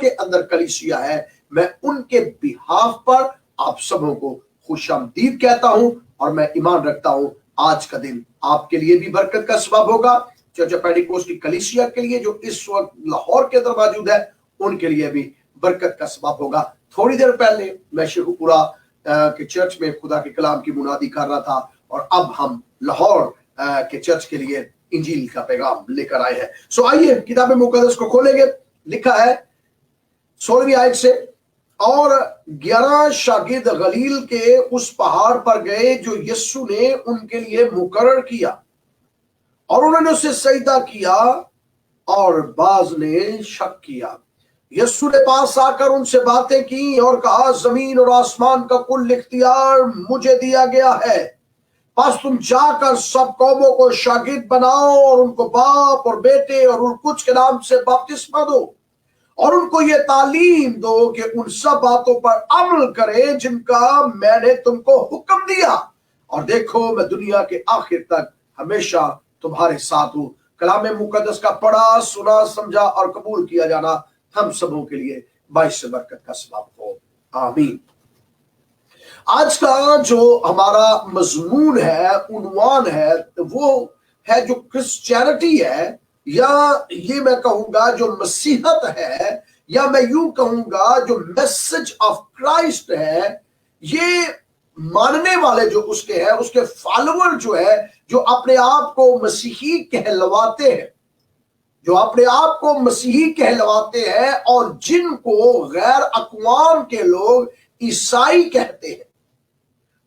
के अंदर कलीसिया है, मैं उनके बिहाफ पर आप सबों को खुशामदीद कहता हूं और मैं ईमान रखता हूं आज का दिन आपके लिए भी बरकत का सबब होगा। चर्च ऑफ पेंटिकोस्ट की कलीसिया के लिए जो इस वक्त लाहौर के अंदर मौजूद है, उनके लिए भी बरकत का सबब होगा। थोड़ी देर पहले मैं शेखुपुरा के चर्च में खुदा के कलाम की मुनादी कर रहा था और अब हम लाहौर के चर्च के लिए इंजील का पैगाम लेकर आए हैं। सो आइए किताब मुकद्दस को खोलेंगे। लिखा है 16वीं आयत से, और 11 शागिर्द गलील के उस पहाड़ पर गए जो यीशु ने उनके लिए मुकर्रर किया, और उन्होंने उसे सजदा किया और बाज ने शक किया। यीशु ने पास आकर उनसे बातें की और कहा, जमीन और आसमान का कुल इख्तियार मुझे दिया गया है, बस तुम जाकर सब कौमों को शागिर्द बनाओ और उनको बाप और बेटे और उन कुछ के नाम से बपतिस्मा दो और उनको ये तालीम दो कि उन सब बातों पर अमल करें जिनका मैंने तुमको हुक्म दिया, और देखो मैं दुनिया के आखिर तक हमेशा तुम्हारे साथ हूं। कलाम मुकद्दस का पढ़ा, सुना, समझा और कबूल किया जाना हम सबों के लिए बाइस बरकत का सबब हो। आमीन। आज का जो हमारा मजमून है, उन्वान है, वो है जो क्रिश्चियनिटी है, या ये मैं कहूंगा जो मसीहत है, या मैं यूं कहूंगा जो मैसेज ऑफ क्राइस्ट है। ये मानने वाले जो उसके हैं, उसके फॉलोअर जो है, जो अपने आप को मसीही कहलवाते हैं, जो अपने आप को मसीही कहलवाते हैं और जिनको गैर अक़वाम के लोग ईसाई कहते हैं।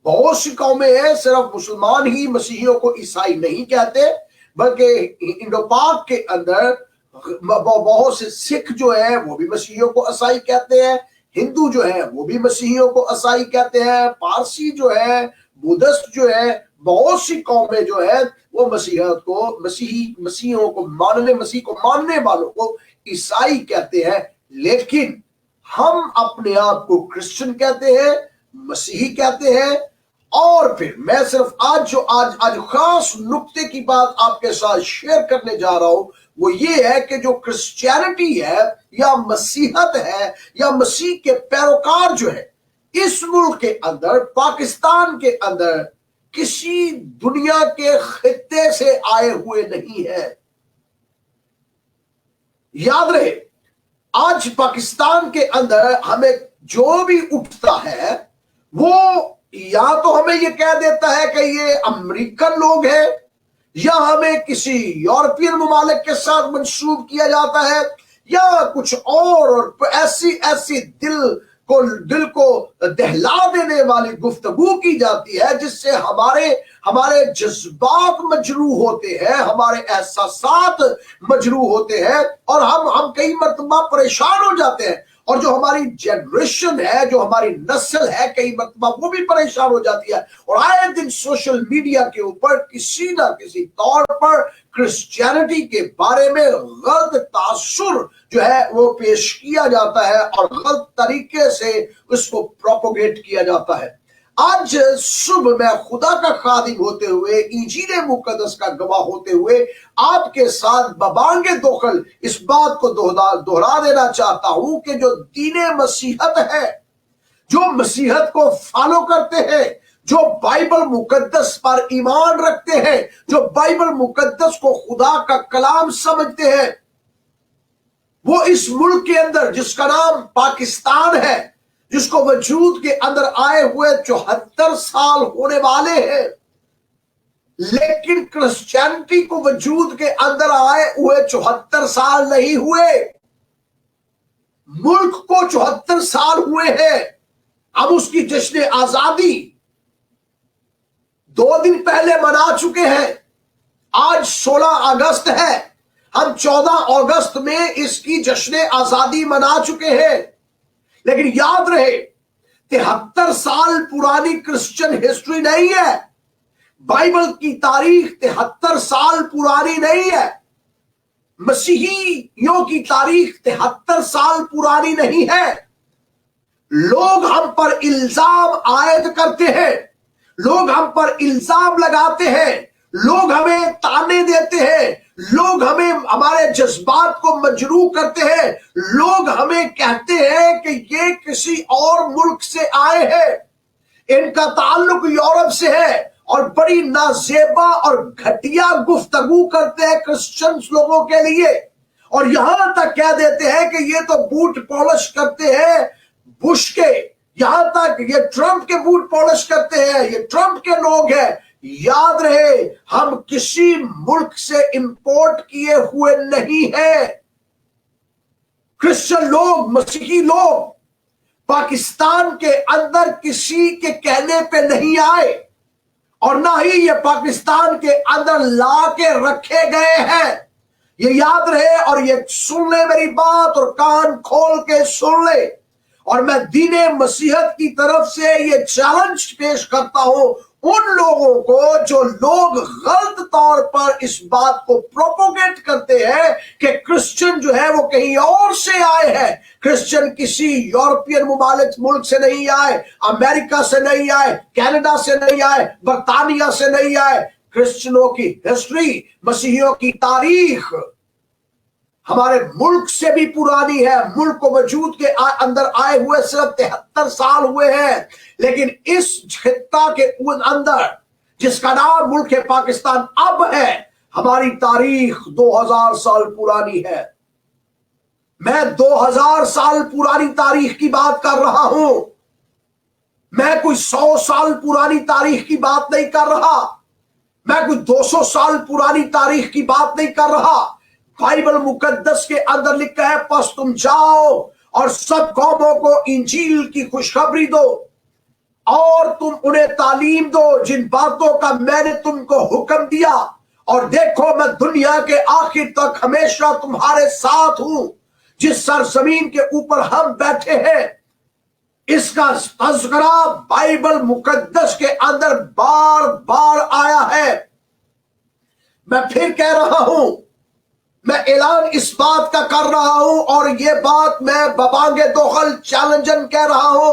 बहुत सी कौमें हैं, सिर्फ मुसलमान ही मसीहियों को ईसाई नहीं कहते, बल्कि इंडो पाक के अंदर बहुत से सिख जो है वो भी मसीहियों को ईसाई कहते हैं, हिंदू जो है वो भी मसीहियों को ईसाई कहते हैं, पारसी जो है, बुद्धिस्ट जो है, बहुत सी कौमें जो है वो मसीहत को मसीहियों को मानने, मसीह को मानने वालों को ईसाई कहते हैं। लेकिन हम अपने आप को क्रिश्चियन कहते हैं, मसीही कहते हैं। और फिर मैं सिर्फ आज खास नुक्ते की बात आपके साथ शेयर करने जा रहा हूं, वो ये है कि जो क्रिश्चियनिटी है या मसीहत है या मसीह के पैरोकार जो है, इस मुल्क के अंदर, पाकिस्तान के अंदर किसी दुनिया के खित्ते से आए हुए नहीं है। याद रहे, आज पाकिस्तान के अंदर हमें जो भी उठता है वो या तो हमें ये कह देता है कि ये अमेरिकन लोग हैं, या हमें किसी यूरोपियन ममालिक के साथ मंसूब किया जाता है, या कुछ और ऐसी दिल को दहला देने वाली गुफ्तगू की जाती है जिससे हमारे जज्बात मजरूह होते हैं, हमारे एहसासात मजरूह होते हैं और हम कई मर्तबा परेशान हो जाते हैं। और जो हमारी जनरेशन है, जो हमारी नस्ल है, कई मर्तबा वो भी परेशान हो जाती है। और आए दिन सोशल मीडिया के ऊपर किसी ना किसी तौर पर क्रिश्चियनिटी के बारे में गलत तासुर जो है वो पेश किया जाता है और गलत तरीके से उसको प्रोपोगेट किया जाता है। आज सुबह मैं खुदा का खादिम होते हुए, इंजील मुकद्दस का गवाह होते हुए आपके साथ बबांगे दोखल इस बात को दोहरा देना चाहता हूं कि जो दीने मसीहत है, जो मसीहत को फॉलो करते हैं, जो बाइबल मुकद्दस पर ईमान रखते हैं, जो बाइबल मुकद्दस को खुदा का कलाम समझते हैं, वो इस मुल्क के अंदर जिसका नाम पाकिस्तान है, जिसको वजूद के अंदर आए हुए 74 साल होने वाले हैं, लेकिन क्रिश्चियनिटी को वजूद के अंदर आए हुए 74 साल नहीं हुए, मुल्क को 74 साल हुए हैं। अब उसकी जश्न आजादी 2 दिन पहले मना चुके हैं। आज 16 अगस्त है, हम 14 अगस्त में इसकी जश्न आजादी मना चुके हैं। लेकिन याद रहे, 73 साल पुरानी क्रिश्चियन हिस्ट्री नहीं है। बाइबल की तारीख 73 साल पुरानी नहीं है। मसीहियों की तारीख 73 साल पुरानी नहीं है। लोग हम पर इल्जाम आयद करते हैं, लोग हम पर इल्जाम लगाते हैं, लोग हमें ताने देते हैं, लोग हमें हमारे जज्बात को मजरूह करते हैं, लोग हमें कहते हैं कि ये किसी और मुल्क से आए हैं, इनका ताल्लुक यूरोप से है, और बड़ी नाजेबा और घटिया गुफ्तगू करते हैं क्रिश्चियन लोगों के लिए, और यहां तक कह देते हैं कि ये तो बूट पॉलिश करते हैं बुश के, यहां तक ये ट्रंप के बूट पॉलिश करते हैं, ये ट्रंप के लोग हैं। याद रहे, हम किसी मुल्क से इंपोर्ट किए हुए नहीं हैं। क्रिश्चियन लोग, मसीही लोग पाकिस्तान के अंदर किसी के कहने पे नहीं आए, और ना ही ये पाकिस्तान के अंदर ला के रखे गए हैं। ये याद रहे और ये सुन ले मेरी बात, और कान खोल के सुन ले। और मैं दीने मसीहत की तरफ से ये चैलेंज पेश करता हूं उन लोगों को जो लोग गलत तौर पर इस बात को प्रोपोगेट करते हैं कि क्रिश्चियन जो है वो कहीं और से आए हैं। क्रिश्चियन किसी यूरोपियन मुल्क से नहीं आए, अमेरिका से नहीं आए, कनाडा से नहीं आए, बर्तानिया से नहीं आए। क्रिश्चियनों की हिस्ट्री, मसीहियों की तारीख हमारे मुल्क से भी पुरानी है। मुल्क को वजूद के अंदर आए हुए सिर्फ 73 साल हुए हैं, लेकिन इस खित्ता के अंदर जिसका नाम मुल्क है पाकिस्तान अब है, हमारी तारीख 2000 साल पुरानी है। मैं 2000 साल पुरानी तारीख की बात कर रहा हूं, मैं कोई 100 साल पुरानी तारीख की बात नहीं कर रहा, मैं कोई 200 साल पुरानी तारीख की बात नहीं कर रहा। बाइबल मुकद्दस के अंदर लिखा है, बस तुम जाओ और सब कौमों को इंजील की खुशखबरी दो, और तुम उन्हें तालीम दो जिन बातों का मैंने तुमको हुक्म दिया, और देखो मैं दुनिया के आखिर तक हमेशा तुम्हारे साथ हूं। जिस सरजमीन के ऊपर हम बैठे हैं, इसका तज़किरा बाइबल मुकद्दस के अंदर बार बार आया है। मैं फिर कह रहा हूं, मैं ऐलान इस बात का कर रहा हूं, और ये बात मैं बबांगे दोखल चैलेंजन कह रहा हूं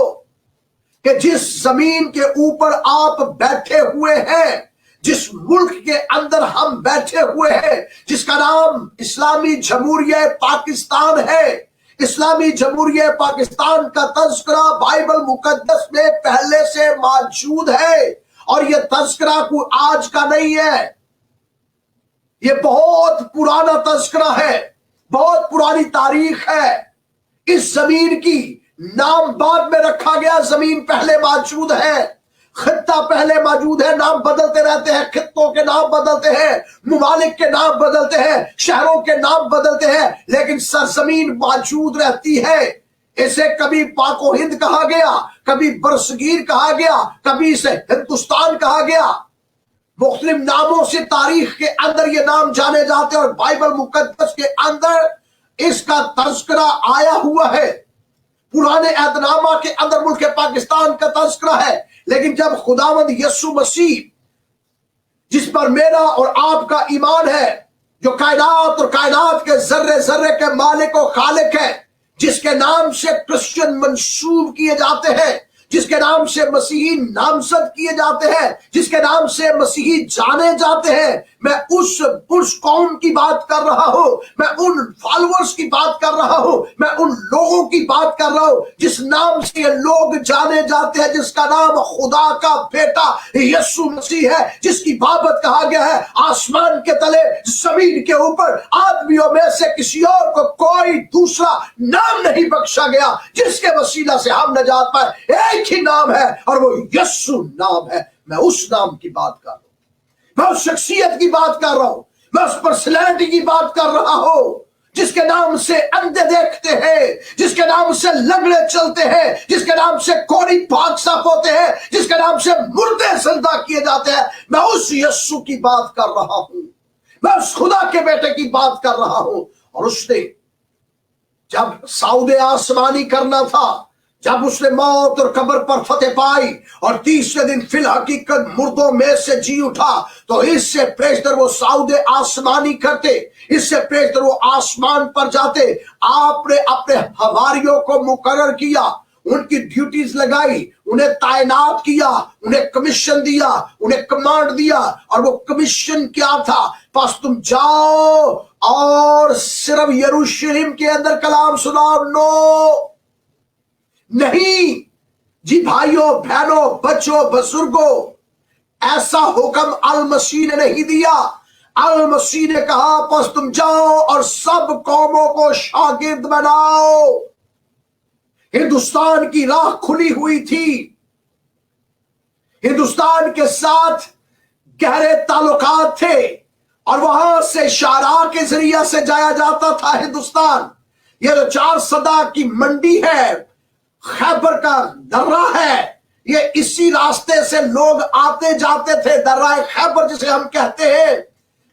कि जिस जमीन के ऊपर आप बैठे हुए हैं, जिस मुल्क के अंदर हम बैठे हुए हैं, जिसका नाम इस्लामी जमहूरिया पाकिस्तान है, इस्लामी जमहूरिया पाकिस्तान का तज़किरा बाइबल मुकद्दस में पहले से मौजूद है, और यह तज़किरा कोई आज का नहीं है, ये बहुत पुराना तज़किरा है, बहुत पुरानी तारीख है। इस जमीन की नाम बाद में रखा गया, जमीन पहले मौजूद है, खित्ता पहले मौजूद है, नाम बदलते रहते हैं, खित्तों के नाम बदलते हैं, मुमालिक के नाम बदलते हैं, शहरों के नाम बदलते हैं, लेकिन सरजमीन मौजूद रहती है। इसे कभी पाको हिंद कहा गया, कभी बरसगीर कहा गया, कभी इसे हिंदुस्तान कहा गया। मुख्तलिफ नामों से तारीख के अंदर ये नाम जाने जाते हैं, और बाइबल मुकद्दस के अंदर इसका तज़किरा आया हुआ है। पुराने एहदनामा के अंदर मुल्क पाकिस्तान का तज़किरा है, लेकिन जब खुदावंद यीशु मसीह, जिस पर मेरा और आपका ईमान है, जो कायनात और कायनात के जर्रे जर्रे के मालिक और खालिक है, जिसके नाम से क्रिश्चियन मंसूब किए जाते हैं, जिसके नाम से मसीही नामजद किए जाते हैं, जिसके नाम से मसीही जाने जाते हैं, मैं उस कौम की बात कर रहा हूं, मैं उन फॉलोअर्स की बात कर रहा हूं, मैं उन लोगों की बात कर रहा हूं जिस नाम से ये लोग जाने जाते हैं, जिसका नाम खुदा का बेटा यीशु मसीह है, जिसकी बाबत कहा गया है, आसमान के तले जमीन के ऊपर आदमियों में से किसी और को कोई दूसरा नाम नहीं बख्शा गया जिसके वसीला से हम नजात पाए। एक ही नाम है, और वो यीशु नाम है। मैं उस नाम की बात कर रहा हूं, मैं उस शख्सियत की बात कर रहा हूं, मैं उस पर्सनैलिटी की बात कर रहा हूं जिसके नाम से अंधे देखते हैं, जिसके नाम से लंगड़े चलते हैं, जिसके नाम से कोढ़ी पाक साफ होते हैं, जिसके नाम से मुर्दे जिंदा किए जाते हैं। मैं उस यीशु की बात कर रहा हूं, मैं उस खुदा के बेटे की बात कर रहा हूं। और उसने जब सऊदे आसमानी करना था, जब उसने मौत और कब्र पर फतेह पाई और तीसरे दिन फिल हकीकत मुर्दों में से जी उठा, तो इससे बेहतर वो सऊदे आसमानी करते, इससे बेहतर वो आसमान पर जाते। आपने अपने हवारियों को मुकर्रर किया, उनकी ड्यूटीज लगाई, उन्हें तैनात किया, उन्हें कमीशन दिया, उन्हें कमांड दिया। और वो कमीशन क्या था? बस तुम जाओ और सिर्फ यरूशलेम के अंदर कलाम सुनाओ। नो, नहीं जी भाइयों, बहनों, बच्चों, बुजुर्गों, ऐसा हुक्म अल मसीह ने नहीं दिया। अल मसीह ने कहा बस तुम जाओ और सब कौमों को शागिर्द बनाओ। हिंदुस्तान की राह खुली हुई थी, हिंदुस्तान के साथ गहरे ताल्लुकात थे और वहां से शारा के जरिए से जाया जाता था हिंदुस्तान। ये जो 4 सदा की मंडी है, खैबर का दर्रा है, ये इसी रास्ते से लोग आते जाते थे। दर्रा खैबर जिसे हम कहते हैं,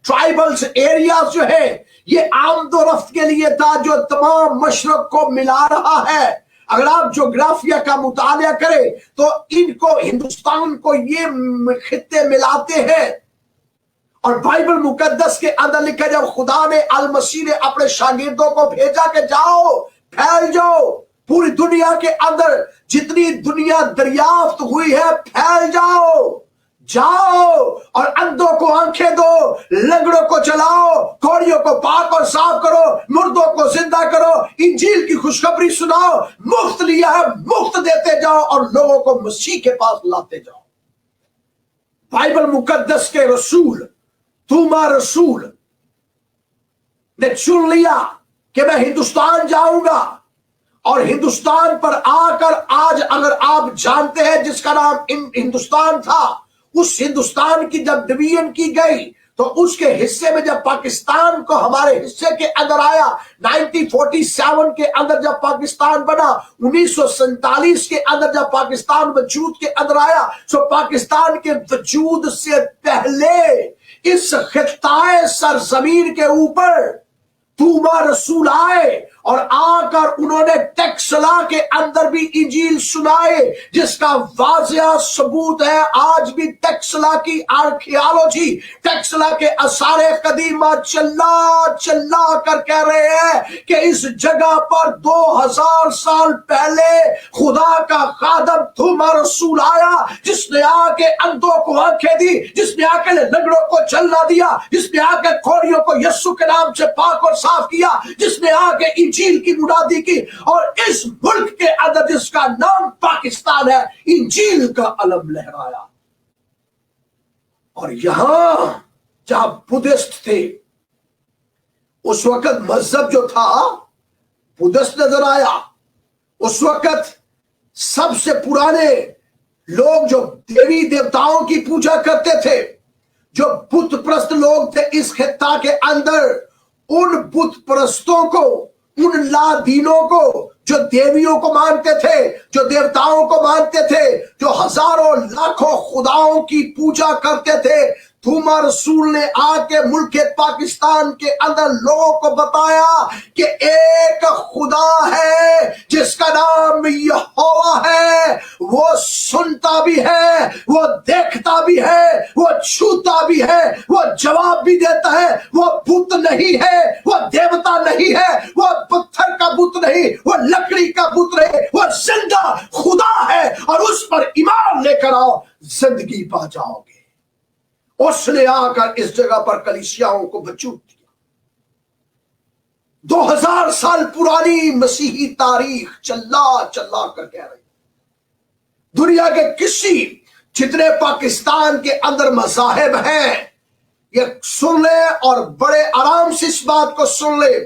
ट्राइबल्स एरिया जो है, ये आमदोरफ्त के लिए था जो तमाम मशरक को मिला रहा है। अगर आप ज्योग्राफिया का मुतालिया करें तो इनको, हिंदुस्तान को ये खित्ते मिलाते हैं। और बाइबल मुकद्दस के अंदर लिखा, जब खुदा ने अल मसीह ने अपने शागिर्दों को भेजा कि जाओ, फैल जाओ पूरी दुनिया के अंदर, जितनी दुनिया दरियाफ्त हुई है, फैल जाओ, जाओ और अंधों को आंखें दो, लंगड़ों को चलाओ, घोड़ियों को पाक और साफ करो, मुर्दों को जिंदा करो, इंजील की खुशखबरी सुनाओ। मुफ्त लिया है, मुफ्त देते जाओ और लोगों को मसीह के पास लाते जाओ। बाइबल मुकद्दस के रसूल, तुमा रसूल ने चुन लिया कि मैं हिंदुस्तान जाऊंगा। और हिंदुस्तान पर आकर आज अगर आप जानते हैं जिसका नाम हिंदुस्तान था, उस हिंदुस्तान की जब डिवीजन की गई तो उसके हिस्से में जब पाकिस्तान को हमारे हिस्से के अंदर आया, 1947 के अंदर जब पाकिस्तान बना, 1947 के अंदर जब पाकिस्तान वजूद के अंदर आया, तो पाकिस्तान के वजूद से पहले इस खित्ताए सरजमीन के ऊपर तूमा रसूल आए और आकर उन्होंने टेक्सला के अंदर भी इंजील सुनाए, जिसका वाजिया सबूत है आज भी टेक्सला की आर्कियोलॉजी, टेक्सला के आसारे कदीमा चल्ला चल्ला कर कह रहे हैं कि इस जगह पर 2000 साल पहले खुदा का खादम तूमा रसूल आया, जिसने आके अंधों को आंखें दी, जिसने आके लंगड़ों को चलना दिया, जिसने आके खोरियों को यस्सु के नाम से पाक और साफ किया, जिसने आके इंजील की मुनादी की। और इस मुल्क के अंदर जिसका नाम पाकिस्तान है, इंजील का अलम लहराया। और यहां जहां बुद्धिस्ट थे, उस वक्त मजहब जो था बुद्धिस्ट नजर आया। उस वक्त सबसे पुराने लोग जो देवी देवताओं की पूजा करते थे, जो बुत प्रस्त लोग थे इस खित्ता के अंदर, उन बुत परस्तों को, उन लादीनों को, जो देवियों को मानते थे, जो देवताओं को मानते थे, जो हजारों लाखों खुदाओं की पूजा करते थे, तूमा रसूल ने आके मुल्क पाकिस्तान के अंदर लोगों को बताया कि एक खुदा है जिसका नाम यहोवा है। वो सुनता भी है, वो देखता भी है, वो छूता भी है, वो जवाब भी देता है। वो बुत नहीं है, वो देवता नहीं है, वो पत्थर का बुत नहीं, वो लकड़ी का बुत नहीं, वो जिंदा खुदा है। और उस पर ईमान लेकर आओ, जिंदगी पा जाओगे। उसने आकर इस जगह पर कलीसियाओं को वजूद दिया। 2000 साल पुरानी मसीही तारीख चल्ला चल्ला कर कह रही। दुनिया के किसी, जितने पाकिस्तान के अंदर मज़ाहिब हैं, ये सुन ले और बड़े आराम से इस बात को सुन ले।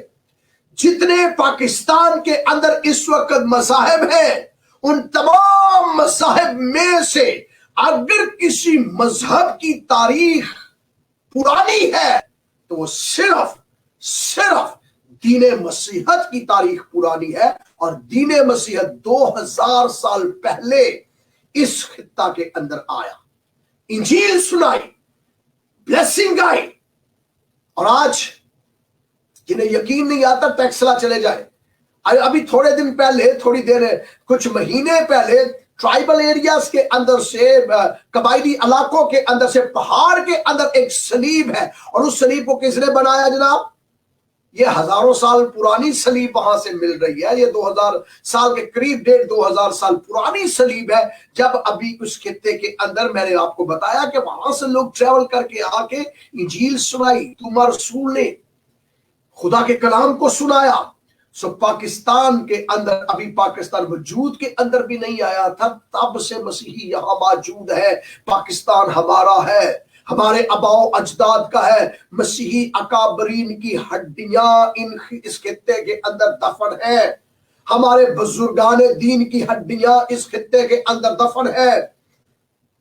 जितने पाकिस्तान के अंदर इस वक्त मज़ाहिब हैं, उन तमाम मज़ाहिब में से अगर किसी मजहब की तारीख पुरानी है तो वो सिर्फ दीने मसीहत की तारीख पुरानी है। और दीने मसीहत 2000 साल पहले इस खित्ता के अंदर आया, इंजील सुनाई, ब्लेसिंग आई। और आज जिन्हें यकीन नहीं आता टेक्सला चले जाए। अभी थोड़े दिन पहले, थोड़ी देर, कुछ महीने पहले ट्राइबल एरियाज के अंदर से, कबायली इलाकों के अंदर से, पहाड़ के अंदर एक सलीब है। और उस सलीब को किसने बनाया जनाब? ये हजारों साल पुरानी सलीब वहां से मिल रही है। ये 2000 साल के करीब, 1,500 साल पुरानी सलीब है। जब अभी उस खित्ते के अंदर मैंने आपको बताया कि वहां से लोग ट्रेवल करके आके इंजील सुनाई, तुम रसूल ने खुदा के कलाम को सुनाया। सो पाकिस्तान के अंदर, अभी पाकिस्तान वजूद के अंदर भी नहीं आया था, तब से मसीही यहां मौजूद है। पाकिस्तान हमारा है, हमारे अबाओ अजदाद का है। मसीही अकाबरीन की हड्डियां इस खित्ते के अंदर दफन है। हमारे बुजुर्गान दीन की हड्डियां इस खित्ते के अंदर दफन है।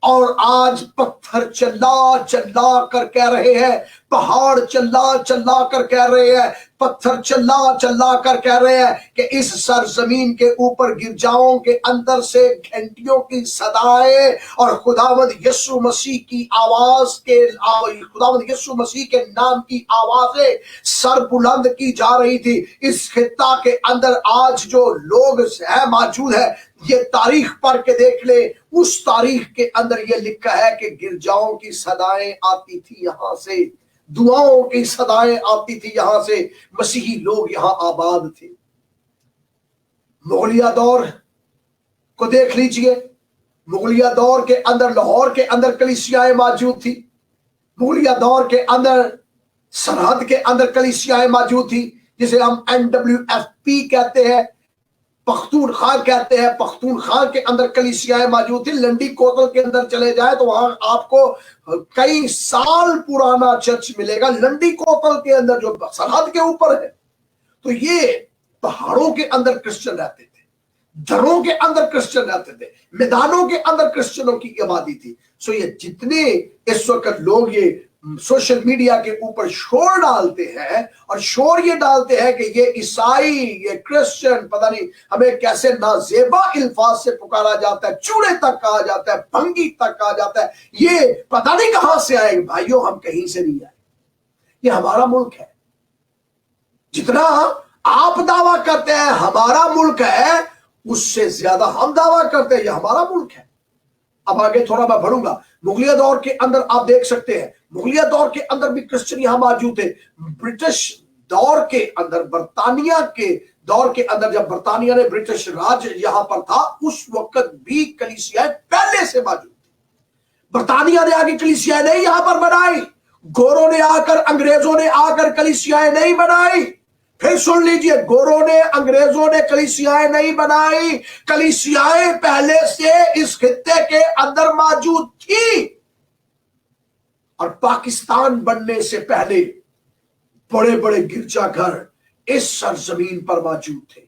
और आज पत्थर चिल्ला चिल्ला कर कह रहे हैं, पहाड़ चिल्ला चिल्ला कर कह रहे हैं, पत्थर चिल्ला चिल्ला कर कह रहे हैं कि इस सरजमीन के ऊपर गिरजाओं के अंदर से घंटियों की सदाएं और खुदावंद यीशु मसीह की आवाज के, खुदावंद यीशु मसीह के नाम की आवाजें सर बुलंद की जा रही थी। इस खित्ता के अंदर आज जो लोग है मौजूद है, ये तारीख पढ़ के देख ले। उस तारीख के अंदर ये लिखा है कि गिरजाओं की सदाएं आती थी यहां से, दुआओं की सदाएं आती थी यहां से। मसीही लोग यहां आबाद थे। मुगलिया दौर को देख लीजिए। मुगलिया दौर के अंदर लाहौर के अंदर कलीसियाएं मौजूद थी। मुगलिया दौर के अंदर सरहद के अंदर कलीसियाएं मौजूद थी, जिसे हम NWFP कहते हैं, पख्तूनख्वा कहते हैं। पख्तूनख्वा के अंदर कलीसियाएं मौजूद थी। लंडी कोतल के अंदर चले जाए तो वहां आपको कई साल पुराना चर्च मिलेगा। लंडी कोतल के अंदर जो सरहद के ऊपर है, तो ये पहाड़ों के अंदर क्रिश्चियन रहते थे, दरों के अंदर क्रिश्चियन रहते थे, मैदानों के अंदर क्रिश्चियनों की आबादी थी। सो ये जितने इस वक्त लोग ये सोशल मीडिया के ऊपर शोर डालते हैं, और शोर ये डालते हैं कि ये ईसाई, ये क्रिश्चियन, पता नहीं हमें कैसे नाजेबा अल्फाज से पुकारा जाता है, चूड़े तक कहा जाता है, भंगी तक कहा जाता है। ये पता नहीं कहां से आए भाइयों, हम कहीं से नहीं आए। ये हमारा मुल्क है। जितना आप दावा करते हैं हमारा मुल्क है, उससे ज्यादा हम दावा करते हैं ये हमारा मुल्क है। अब आगे थोड़ा मैं बढ़ूंगा। मुगलिया दौर के अंदर आप देख सकते हैं, मुगलिया दौर के अंदर भी क्रिश्चियन यहां मौजूद थे। ब्रिटिश दौर के अंदर, बर्तानिया के दौर के अंदर, जब बर्तानिया ने ब्रिटिश राज यहां पर था, उस वक्त भी कलीसियाएं पहले से मौजूद थी। बर्तानिया ने आगे कलीसियाएं नहीं यहां पर बनाई, गोरों ने आकर, अंग्रेजों ने आकर कलीसियाएं नहीं बनाई। फिर सुन लीजिए, गोरों ने, अंग्रेजों ने कलीसियाएं नहीं बनाई, कलीसियाएं पहले से इस खित्ते के अंदर मौजूद थी। और पाकिस्तान बनने से पहले बड़े बड़े गिरजाघर इस सरजमीन पर मौजूद थे।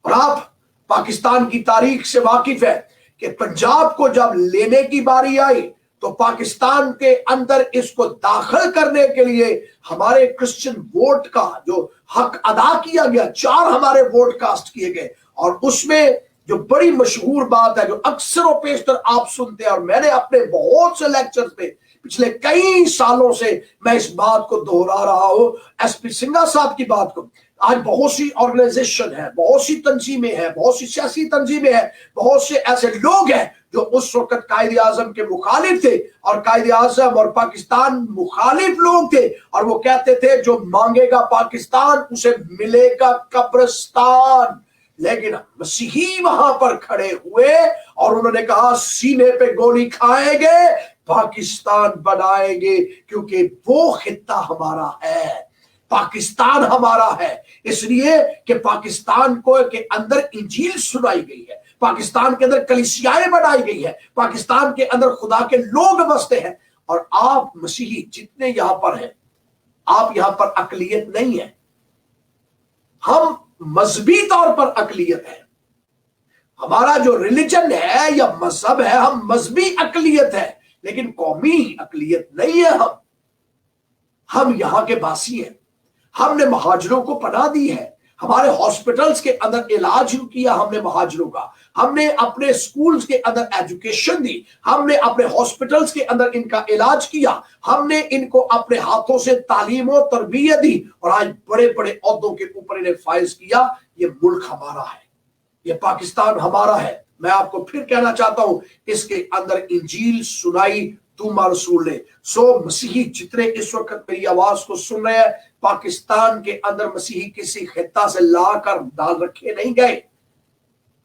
और आप पाकिस्तान की तारीख से वाकिफ है कि पंजाब को जब लेने की बारी आई, तो पाकिस्तान के अंदर इसको दाखिल करने के लिए हमारे क्रिश्चियन वोट का जो हक अदा किया गया, 4 हमारे वोट कास्ट किए गए। और उसमें जो बड़ी मशहूर बात है, जो अक्सर और पेशतर आप सुनते हैं, और मैंने अपने बहुत से लेक्चर्स में पिछले कई सालों से मैं इस बात को दोहरा रहा हूं, SP सिंघा साहब की बात को। आज बहुत सी ऑर्गेनाइजेशन है, बहुत सी तंजीमें हैं, बहुत सी सियासी तंजीमें हैं, बहुत से ऐसे लोग हैं जो उस वक्त कायदे आजम के मुखालिफ थे, और कायदे आजम और पाकिस्तान मुखालिफ लोग थे। और वो कहते थे जो मांगेगा पाकिस्तान उसे मिलेगा कब्रिस्तान। लेकिन मसीही वहां पर खड़े हुए और उन्होंने कहा सीने पे गोली खाएंगे, पाकिस्तान बनाएंगे, क्योंकि वो खित्ता हमारा है, पाकिस्तान हमारा है। इसलिए कि पाकिस्तान को के अंदर इंजील सुनाई गई है, पाकिस्तान के अंदर कलीसियाएं बनाई गई है, पाकिस्तान के अंदर खुदा के लोग बसते हैं। और आप मसीही जितने यहां पर हैं, आप यहां पर अकलियत नहीं है, हम मजहबी तौर पर अकलियत है। हमारा जो रिलीजन है या मजहब है, हम मजहबी अकलियत है, लेकिन कौमी अकलियत नहीं है। हम यहां के बासी हैं। हमने महाजरों को पनाह दी है, हमारे हॉस्पिटल्स के अंदर इलाज किया हमने महाजरों का, हमने अपने स्कूल्स के अंदर एजुकेशन दी, हमने अपने हॉस्पिटल्स के अंदर इनका इलाज किया, हमने इनको अपने हाथों से तालीम और तरबियत दी, और आज बड़े बड़े ओहदों के ऊपर इन्हें फाइज किया। ये मुल्क हमारा है, ये पाकिस्तान हमारा है। मैं आपको फिर कहना चाहता हूं, इसके अंदर इंजील सुनाई तूमा रसूल ने। सो मसीही जितने इस वक्त मेरी आवाज को सुन रहे हैं, पाकिस्तान के अंदर मसीही किसी खित्ता से लाकर डाल रखे नहीं गए,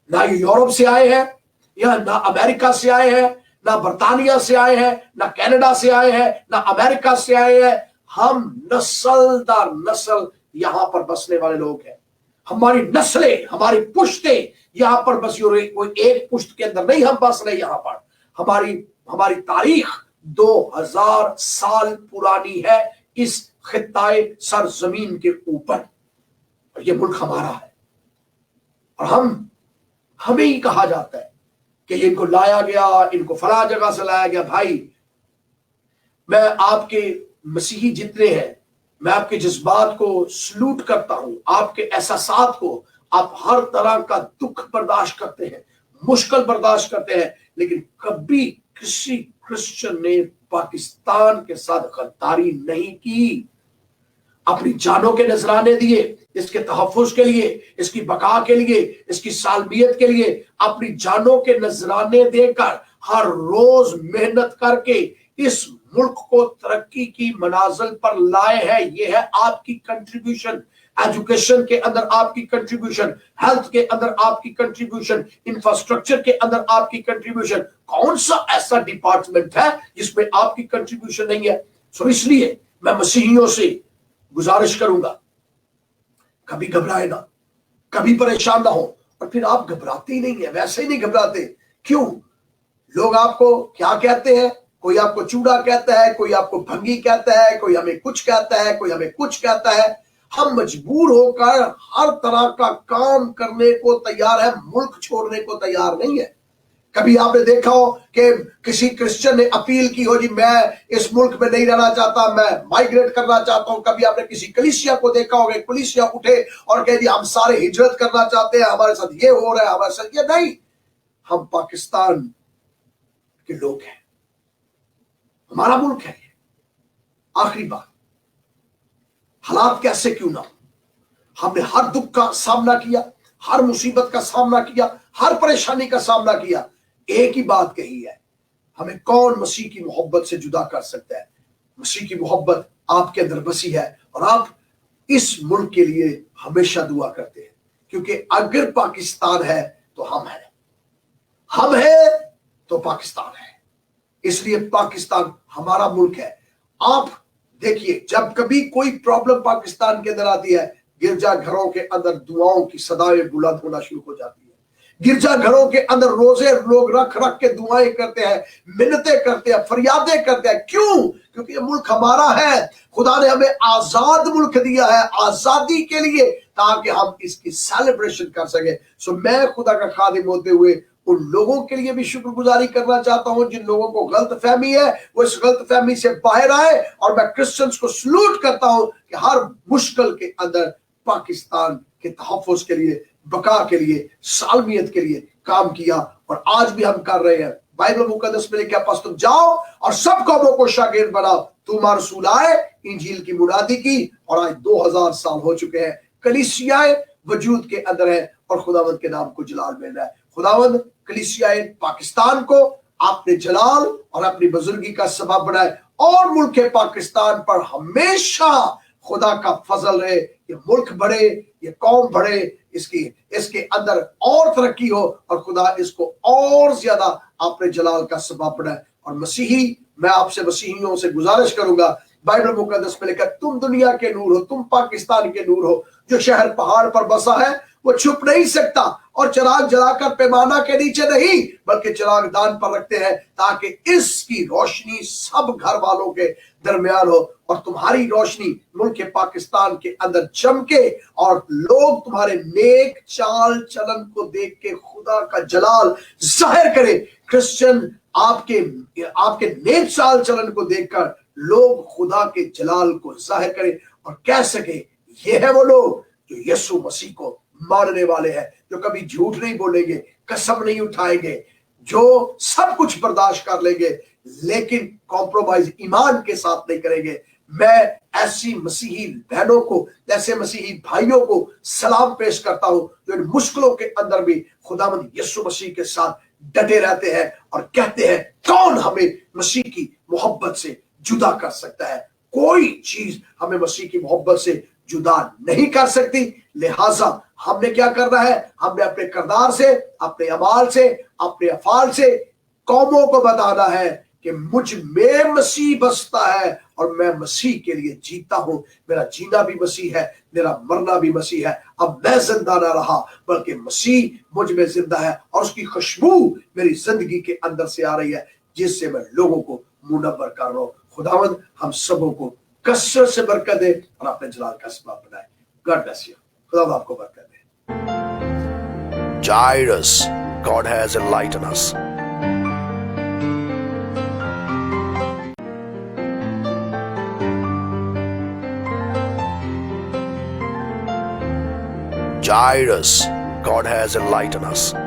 ना यूरोप से आए हैं, या ना अमेरिका से आए हैं, ना बर्तानिया से आए हैं, ना कनाडा से आए हैं, ना अमेरिका से आए हैं। हम नस्ल दर नस्ल यहां पर बसने वाले लोग हैं। हमारी नस्लें, हमारी पुश्तें यहां पर बसी हो रही, कोई एक पुश्त के अंदर नहीं हम बस रहे यहां पर। हमारी तारीख 2000 साल पुरानी है इस खित्ताए सरजमीन के ऊपर, और ये मुल्क हमारा है। और हमें ही कहा जाता है कि इनको लाया गया, इनको फला जगह से लाया गया। भाई, मैं आपके मसीही जितने हैं, मैं आपके जज्बात को सलूट करता हूं, आपके एहसासात को। आप हर तरह का दुख बर्दाश्त करते हैं, मुश्किल बर्दाश्त करते हैं, लेकिन कभी किसी क्रिश्चियन ने पाकिस्तान के साथ गद्दारी नहीं की। अपनी जानों के नजराने दिए इसके तहफ्फुज के लिए, इसकी बका के लिए, इसकी सालमियत के लिए। अपनी जानों के नजराने देकर हर रोज मेहनत करके इस मुल्क को तरक्की की मनाजिल पर लाए हैं। ये है आपकी कंट्रीब्यूशन। एजुकेशन के अंदर आपकी कंट्रीब्यूशन, हेल्थ के अंदर आपकी कंट्रीब्यूशन, इंफ्रास्ट्रक्चर के अंदर आपकी कंट्रीब्यूशन। कौन सा ऐसा डिपार्टमेंट है जिसमें आपकी कंट्रीब्यूशन नहीं है? सो इसलिए मैं मसीहियों से गुजारिश करूंगा, कभी घबराए ना, कभी परेशान ना हो। और फिर आप घबराते ही नहीं है, वैसे ही नहीं घबराते। क्यों? लोग आपको क्या कहते हैं? कोई आपको चूड़ा कहता है, कोई आपको भंगी कहता है, कोई हमें कुछ कहता है, कोई हमें कुछ कहता है। हम मजबूर होकर हर तरह का काम करने को तैयार है, मुल्क छोड़ने को तैयार नहीं है। कभी आपने देखा हो कि किसी क्रिश्चियन ने अपील की हो, जी मैं इस मुल्क में नहीं रहना चाहता, मैं माइग्रेट करना चाहता हूं। कभी आपने किसी कलीसिया को देखा होगा, कलीसिया उठे और कह दिया हम सारे हिजरत करना चाहते हैं, हमारे साथ ये हो रहा है, हमारे साथ ये नहीं। हम पाकिस्तान के लोग हैं, हमारा मुल्क है। आखिरी बात, हालात कैसे क्यों ना हो, हमने हर दुख का सामना किया, हर मुसीबत का सामना किया, हर परेशानी का सामना किया। एक ही बात कही है, हमें कौन मसीह की मोहब्बत से जुदा कर सकता है? मसीह की मोहब्बत आपके अंदर बसी है, और आप इस मुल्क के लिए हमेशा दुआ करते हैं, क्योंकि अगर पाकिस्तान है तो हम हैं, हम हैं तो पाकिस्तान है। इसलिए पाकिस्तान हमारा मुल्क है। आप देखिए, जब कभी कोई प्रॉब्लम पाकिस्तान के अंदर आती है, गिरजा घरों के अंदर दुआओं की सदाएं बुलंद होना शुरू हो जाती है। गिरजा घरों के अंदर रोजे लोग रख रख के दुआएं करते हैं, मिन्नतें करते हैं, फरियादें करते हैं। क्यों? क्योंकि ये मुल्क हमारा है। खुदा ने हमें आजाद मुल्क दिया है आजादी के लिए, ताकि हम इसकी सेलिब्रेशन कर सके। सो मैं खुदा का खादिम होते हुए उन लोगों के लिए भी शुक्रगुजारी करना चाहता हूं जिन लोगों को गलत फहमी है, वो इस गलत फहमी से बाहर आए। और मैं क्रिश्चियंस को सलूट करता हूं कि हर मुश्किल के अंदर पाकिस्तान के तहफ्फुज के लिए, बका के लिए, सालमियत के लिए काम किया, और आज भी हम कर रहे हैं। बाइबल मुकद्दस में लिखा, पास तुम जाओ और सब कौमों को शागिर्द बनाओ। तूमा रसूल आए, इंजील की मुनादी की, और आज 2000 साल हो चुके हैं। कलीसियाएं वजूद के अंदर है, और खुदावंद के नाम को जलाल मिल रहा है। खुदावंद कलीसियाएं पाकिस्तान को अपने जलाल और अपनी बुजुर्गी का सबब बनाए, और मुल्क पाकिस्तान पर हमेशा खुदा का फजल रहे। ये मुल्क बढ़े, ये कौम बढ़े, इसके अंदर और तरक्की हो, और खुदा इसको और ज्यादा अपने जलाल का सबब बनाए। और मसीही, मैं आपसे मसीहियों से गुजारिश करूंगा, बाइबल मुकद्दस में लिखा, तुम दुनिया के नूर हो, तुम पाकिस्तान के नूर हो। जो शहर पहाड़ पर बसा है वो छुप नहीं सकता, और चिराग जलाकर पैमाना के नीचे नहीं, बल्कि चिराग दान पर रखते हैं, ताकि इसकी रोशनी सब घर वालों के दरमियान हो, और तुम्हारी रोशनी मुल्क पाकिस्तान के अंदर चमके, और लोग तुम्हारे नेक चाल चलन को देख के खुदा का जलाल जाहिर करे। क्रिश्चियन आपके नेक चाल चलन को देखकर लोग खुदा के जलाल को जाहिर करें, और कह सके ये है वो लोग जो यीशु मसीह को मानने वाले हैं, जो कभी झूठ नहीं बोलेंगे, कसम नहीं उठाएंगे, जो सब कुछ बर्दाश्त कर लेंगे, लेकिन कॉम्प्रोमाइज ईमान के साथ नहीं करेंगे। मैं ऐसी मसीही बहनों को, ऐसे मसीही भाइयों को सलाम पेश करता हूं जो इन मुश्किलों के अंदर भी खुदावंद यीशु मसीह के साथ डटे रहते हैं और कहते हैं कौन हमें मसीह की मोहब्बत से जुदा कर सकता है। कोई चीज हमें मसीह की मोहब्बत से जुदा नहीं कर सकती। लिहाजा हमने क्या करना है, हमने अपने किरदार से, अपने अमाल से, अपने अफाल से कौमों को बताना है कि मुझ में मसीह बसता है और मैं मसीह के लिए जीता हूं। मेरा जीना भी मसीह है, मेरा मरना भी मसीह है। अब मैं जिंदा ना रहा बल्कि मसीह मुझ में जिंदा है और उसकी खुशबू मेरी जिंदगी के अंदर से आ रही है जिससे मैं लोगों को मुनव्वर कर रहा हूं। खुदावंद हम सबों को कसरत से बरकत दे और अपने जलाल का सबब बनाए। God bless you. खुदा आपको बरकत दे। Jairus, God has enlightened us. Jairus, God has enlightened us.